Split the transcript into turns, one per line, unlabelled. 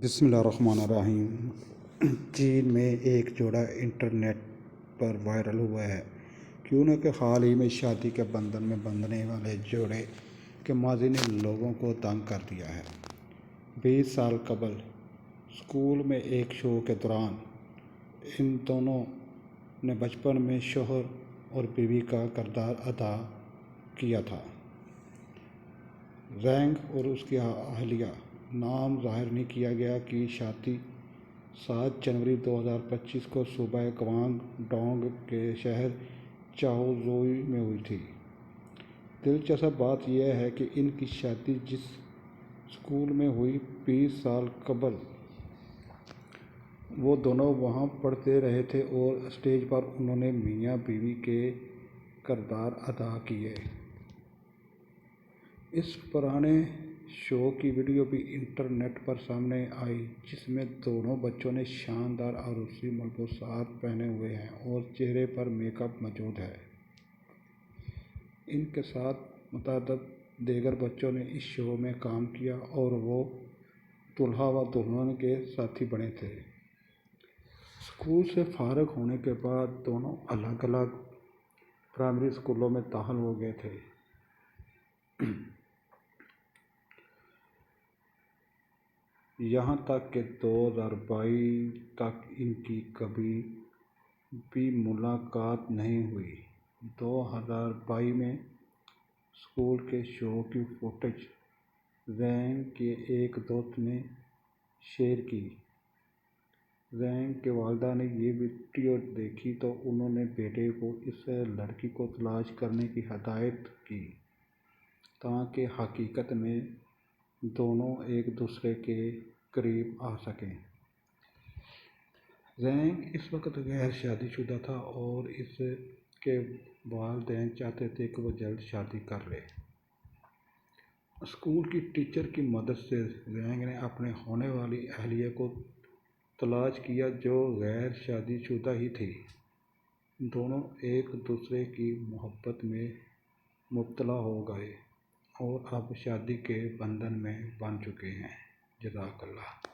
بسم اللہ الرحمن الرحیم۔ چین میں ایک جوڑا انٹرنیٹ پر وائرل ہوا ہے کیونکہ حال ہی میں شادی کے بندھن میں بندھنے والے جوڑے کے ماضی نے لوگوں کو تنگ کر دیا ہے۔ 20 سال قبل اسکول میں ایک شو کے دوران ان دونوں نے بچپن میں شوہر اور بیوی کا کردار ادا کیا تھا۔ زینگ اور اس کی اہلیہ، نام ظاہر نہیں کیا گیا، کی شادی 7 جنوری 2025 کو صوبہ کوانگ ڈونگ کے شہر چاؤزوئی میں ہوئی تھی۔ دلچسپ بات یہ ہے کہ ان کی شادی جس اسکول میں ہوئی 20 سال قبل، وہ دونوں وہاں پڑھتے رہے تھے اور اسٹیج پر انہوں نے میاں بیوی کے کردار ادا کیے۔ اس پرانے شو کی ویڈیو بھی انٹرنیٹ پر سامنے آئی جس میں دونوں بچوں نے شاندار عروسی ملبوسات پہنے ہوئے ہیں اور چہرے پر میک اپ موجود ہے۔ ان کے ساتھ متعدد دیگر بچوں نے اس شو میں کام کیا اور وہ دولہا و دلہن کے ساتھی بنے تھے۔ اسکول سے فارغ ہونے کے بعد دونوں الگ الگ پرائمری اسکولوں میں داخل ہو گئے تھے۔ یہاں تک کہ 2022 تک ان کی کبھی بھی ملاقات نہیں ہوئی۔ 2022 میں اسکول کے شو کی فوٹیج زینگ کے ایک دوست نے شیئر کی۔ زینگ کی والدہ نے یہ ویڈیو دیکھی تو انہوں نے بیٹے کو اس لڑکی کو تلاش کرنے کی ہدایت کی تاکہ حقیقت میں دونوں ایک دوسرے کے قریب آ سکیں۔ زینگ اس وقت غیر شادی شدہ تھا اور اس کے والدین چاہتے تھے کہ وہ جلد شادی کر لے۔ اسکول کی ٹیچر کی مدد سے زینگ نے اپنے ہونے والی اہلیہ کو تلاش کیا جو غیر شادی شدہ ہی تھی۔ دونوں ایک دوسرے کی محبت میں مبتلا ہو گئے اور اب شادی کے بندھن میں بندھ چکے ہیں۔ جزاک اللہ۔